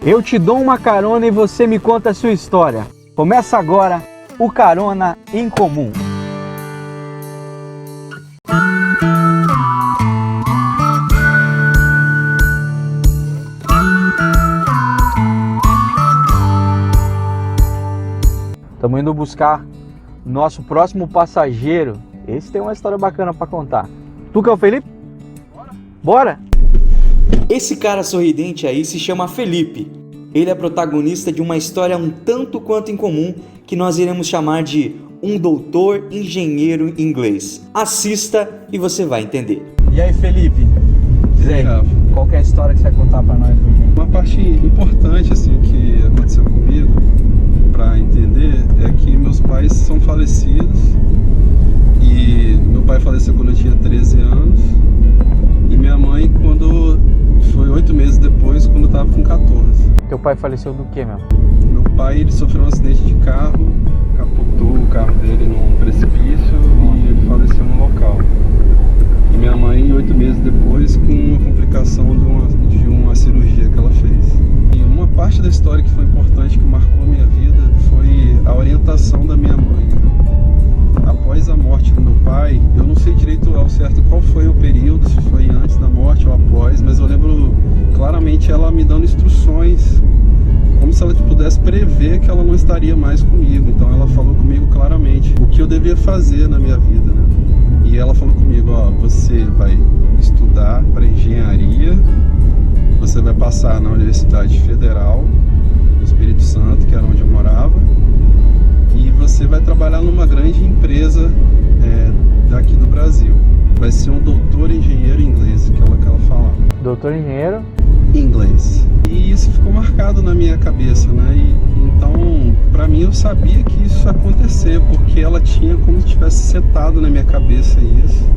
Eu te dou uma carona e você me conta a sua história. Começa agora o Carona em Comum. Estamos indo buscar nosso próximo passageiro. Esse tem uma história bacana para contar. Tu que é o Felipe? Bora! Esse cara sorridente aí se chama Felipe. Ele é protagonista de uma história um tanto quanto incomum que nós iremos chamar de um doutor engenheiro inglês. Assista e você vai entender. E aí, Felipe? Diz aí, qual que é a história que você vai contar para nós hoje? Uma parte importante assim que aconteceu comigo, para entender, é que meus pais são falecidos e meu pai faleceu quando eu tinha 13 anos e minha mãe quando foi 8 meses depois, quando eu estava com 14. Teu pai faleceu do que, meu? Meu pai, ele sofreu um acidente de carro, capotou o carro dele num precipício e ele faleceu no local. E minha mãe, 8 meses depois, com uma complicação de uma cirurgia que ela fez. E uma parte da história que foi importante, que marcou a minha vida, foi a orientação da minha mãe. Após a morte do meu pai, eu não sei direito ao certo qual foi o período, se foi antes da morte ou após, mas eu lembro claramente ela me dando instruções, como se ela pudesse prever que ela não estaria mais comigo. Então ela falou comigo claramente o que eu devia fazer na minha vida, né? E ela falou comigo, ó, você vai estudar para engenharia, você vai passar na Universidade Federal do Espírito Santo, que era onde eu morava, e você vai trabalhar numa grande empresa daqui do Brasil. Vai ser um doutor engenheiro inglês, que ela falava. Doutor engenheiro? Inglês. E isso ficou marcado na minha cabeça, né? Então, pra mim, eu sabia que isso ia acontecer, porque ela tinha como se tivesse setado na minha cabeça isso,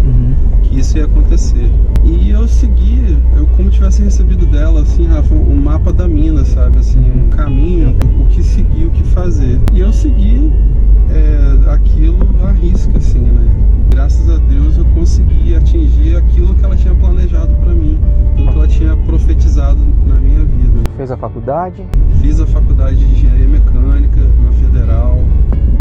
que isso ia acontecer. E eu segui, eu como tivesse recebido dela, assim, Rafa, um mapa da mina, sabe? Assim, um caminho, o que seguir, o que fazer. E eu segui aquilo à risca, assim, né? Graças a Deus eu consegui atingir aquilo que ela tinha planejado pra mim, tudo que ela tinha profetizado na minha vida. Fez a faculdade? Fiz a faculdade de engenharia mecânica na Federal,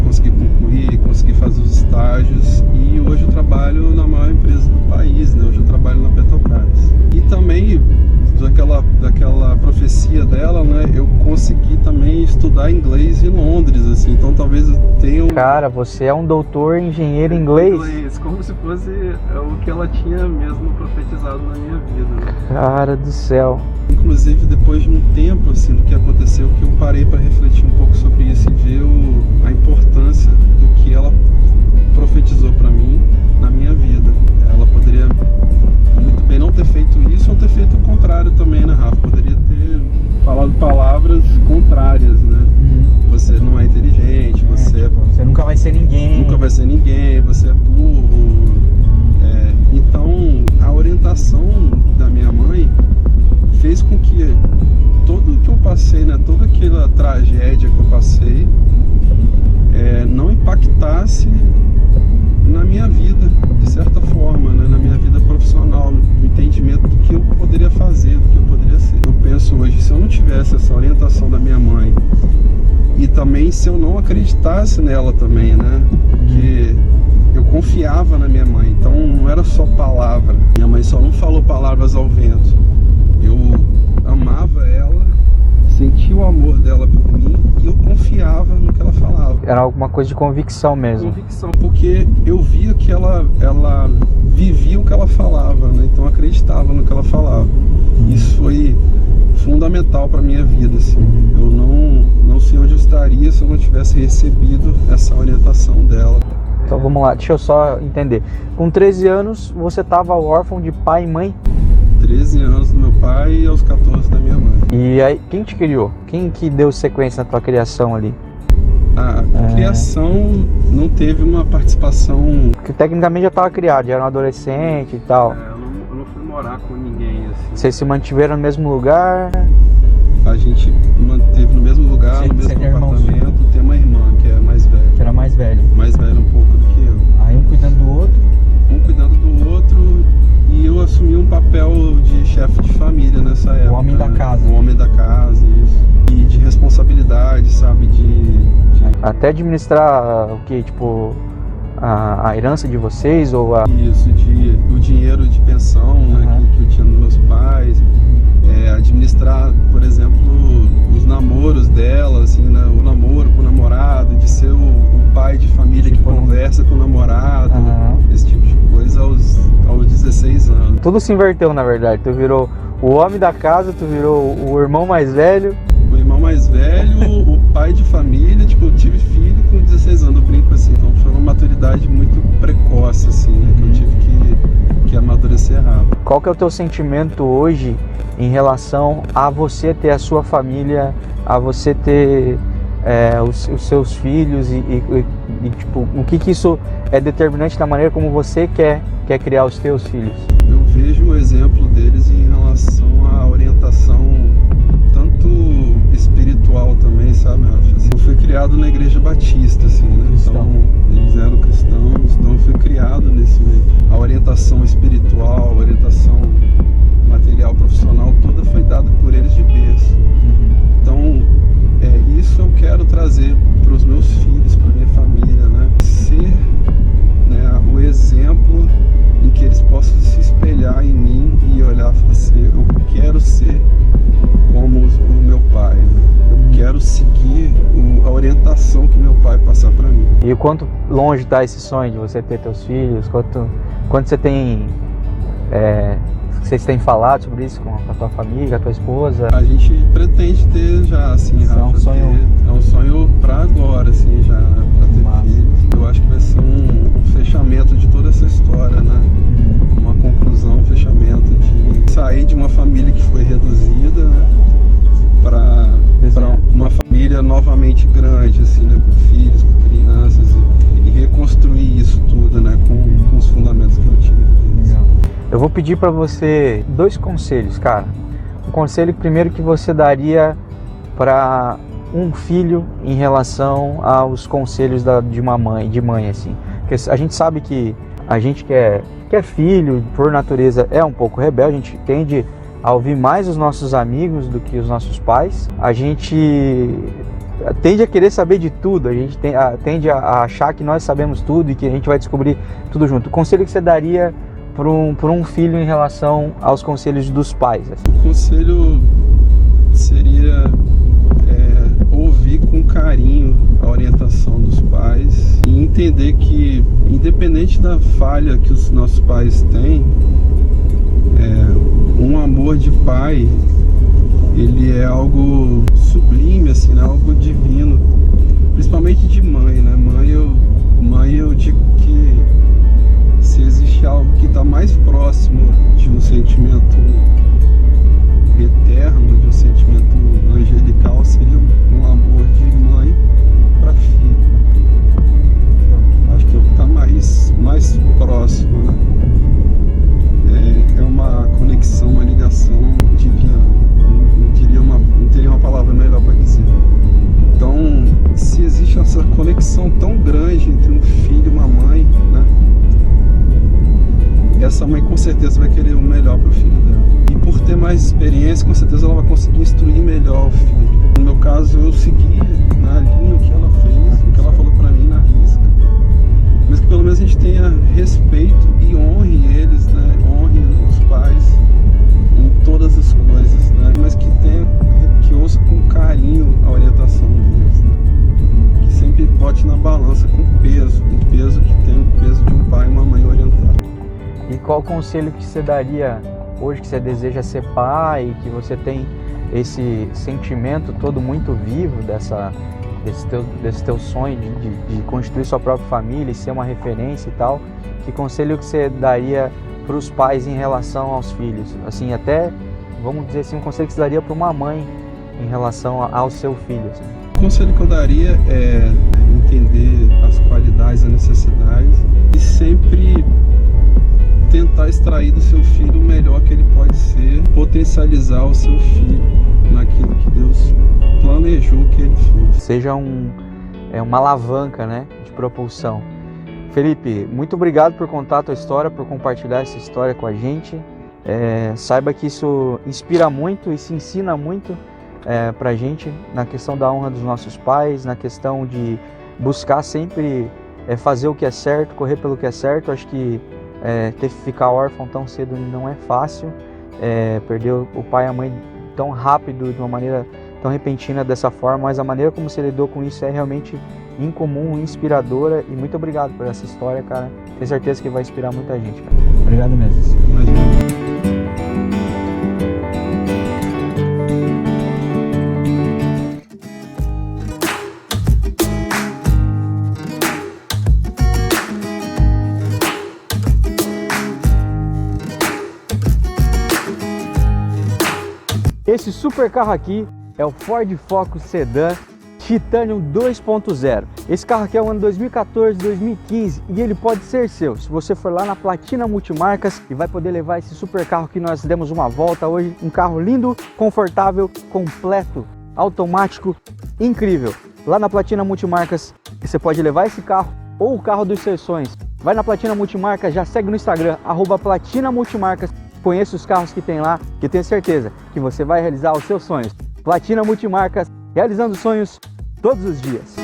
consegui concluir, consegui fazer os estágios e hoje eu trabalho na maior empresa do país, né? Hoje eu trabalho na Petrobras. E também daquela profecia dela, né? Eu consegui também estudar inglês em Londres, assim, então talvez eu tenha Cara, você é um doutor engenheiro inglês? como se fosse o que ela tinha mesmo profetizado na minha vida, né? Cara do céu. Inclusive, depois de um tempo assim, do que aconteceu, que eu parei para refletir um pouco sobre isso e ver a importância do que ela profetizou para mim na minha vida. Ela poderia muito bem não ter feito isso ou ter feito o contrário também, né, Rafa? Poderia ter falado palavras contrárias, né? Você não é inteligente, você nunca vai ser ninguém. Nunca vai ser ninguém, você é burro. Então, a orientação da minha mãe fez com que tudo o que eu passei, né, toda aquela tragédia que eu passei, não impactasse na minha vida, de certa forma, né, na minha vida profissional, no entendimento do que eu poderia fazer, do que eu poderia ser. Eu penso hoje, se eu não tivesse essa orientação da minha mãe, e também se eu não acreditasse nela também, né, porque eu confiava na minha mãe, então não era só palavra. Minha mãe só não falou palavras ao vento. Eu amava ela, sentia o amor dela por mim e eu confiava no que ela falava. Era alguma coisa de convicção mesmo. Convicção, porque eu via que ela vivia o que ela falava, né? Então eu acreditava no que ela falava. Isso foi fundamental para minha vida, assim. Eu não sei onde eu estaria se eu não tivesse recebido essa orientação dela. Então vamos lá, deixa eu só entender. Com 13 anos, você estava órfão de pai e mãe? 13 anos do meu pai e aos 14 da minha mãe. E aí, quem te criou? Quem que deu sequência na tua criação ali? A criação não teve uma participação... Porque tecnicamente já estava criado, já era um adolescente e tal. Eu não fui morar com ninguém, assim. Vocês se mantiveram no mesmo lugar? A gente manteve no mesmo lugar, no mesmo apartamento. Tem uma irmã que é mais velha. Que era mais velho. Mais velha um pouco do que eu. Aí um cuidando do outro? Um cuidando do outro e eu assumi um papel de chefe de família nessa época. O homem da casa. O homem da casa, isso. Até administrar o que, tipo, a herança de vocês ou a... Isso, o dinheiro de pensão, né, que eu tinha dos meus pais, administrar, por exemplo, os namoros dela, assim, né, o namoro com o namorado, de ser o pai de família que conversa com o namorado, esse tipo de coisa aos 16 anos. Tudo se inverteu, na verdade. Tu virou o homem da casa, tu virou o irmão mais velho. O irmão mais velho, o pai de família, tipo, eu tive filho com 16 anos, eu brinco assim, então foi uma maturidade muito precoce, assim, né, que eu tive que amadurecer rápido. Qual que é o teu sentimento hoje em relação a você ter a sua família, a você ter os seus filhos e tipo, o que isso é determinante da maneira como você quer criar os teus filhos? Eu vejo o exemplo deles em relação à orientação tanto espiritual também, sabe, Rafa? Assim, eu fui criado na igreja batista, assim, né? Então, eles eram cristãos, então eu fui criado nesse meio. A orientação espiritual, a orientação material, profissional, toda foi dada por eles de berço. Então, isso eu quero trazer para os meus filhos, para minha família, né? Ser, né, o exemplo em que eles possam se espelhar em mim e olhar e falar assim, eu quero ser como o meu pai, né? Eu quero seguir a orientação que meu pai passar para mim. E o quanto longe está esse sonho de você ter teus filhos? Quanto você tem... vocês têm falado sobre isso com a tua família, com a tua esposa? A gente pretende ter já, assim, Rafa, é um sonho para agora, assim, já, para ter filhos. Eu acho que vai ser um fechamento de toda essa história, né? Uma conclusão, um fechamento de sair de uma família que foi reduzida, né? Para uma família novamente grande, assim, né? Com filhos, com crianças e reconstruir isso tudo, né? Com os fundamentos que eu tive. Eu vou pedir para você 2 conselhos, cara. Um conselho primeiro que você daria para um filho em relação aos conselhos de mãe, assim. Porque a gente sabe que a gente que é filho, por natureza, é um pouco rebelde, a gente tende a ouvir mais os nossos amigos do que os nossos pais. A gente tende a querer saber de tudo, a gente tende a achar que nós sabemos tudo e que a gente vai descobrir tudo junto. O conselho que você daria por um filho em relação aos conselhos dos pais? Assim? O conselho seria ouvir com carinho a orientação dos pais e entender que, independente da falha que os nossos pais têm, um amor de pai, ele é algo sublime, assim, né? Algo divino, principalmente de mãe, né? Mãe eu digo que se existe algo que está mais próximo de um sentimento eterno, de um sentimento angelical, seria um amor de mãe para filho. Acho que é o que está mais próximo, né? É uma conexão, uma ligação divina. Não teria uma palavra melhor para dizer. Então, se existe essa conexão tão grande entre um filho e uma mãe, né? Essa mãe com certeza vai querer o melhor para o filho dela. E por ter mais experiência, com certeza ela vai conseguir instruir melhor o filho. No meu caso, eu segui na linha o que ela fez, o que ela falou para mim na risca. Mas que pelo menos a gente tenha respeito e honre eles, né? Honre os pais em todas as coisas, né? Mas que ouça com carinho a orientação deles, né? Que sempre bote na balança com peso que tem o peso de um pai e uma mãe orientar. E qual conselho que você daria hoje que você deseja ser pai, que você tem esse sentimento todo muito vivo desse teu sonho de constituir sua própria família e ser uma referência e tal? Que conselho que você daria para os pais em relação aos filhos? Assim, até, vamos dizer assim, um conselho que você daria para uma mãe em relação ao seu filho? Assim. O conselho que eu daria é entender as qualidades e necessidades e sempre tentar extrair do seu filho o melhor que ele pode ser, potencializar o seu filho naquilo que Deus planejou que ele fosse. Seja uma alavanca, né, de propulsão. Felipe, muito obrigado por contar a tua história, por compartilhar essa história com a gente. Saiba que isso inspira muito e se ensina muito pra gente na questão da honra dos nossos pais, na questão de buscar sempre fazer o que é certo, correr pelo que é certo. Acho que ter que ficar órfão tão cedo não é fácil, perder o pai e a mãe tão rápido, de uma maneira tão repentina dessa forma, mas a maneira como você lidou com isso é realmente incomum, inspiradora, e muito obrigado por essa história, cara. Tenho certeza que vai inspirar muita gente, cara. Obrigado mesmo. Esse super carro aqui é o Ford Focus Sedan Titanium 2.0. Esse carro aqui é o ano 2014, 2015 e ele pode ser seu se você for lá na Platina Multimarcas e vai poder levar esse super carro que nós demos uma volta hoje. Um carro lindo, confortável, completo, automático, incrível. Lá na Platina Multimarcas você pode levar esse carro ou o carro dos seus sonhos. Vai na Platina Multimarcas, já segue no Instagram, @Platina Multimarcas. Conheça os carros que tem lá, que eu tenho certeza que você vai realizar os seus sonhos. Platina Multimarcas, realizando sonhos todos os dias.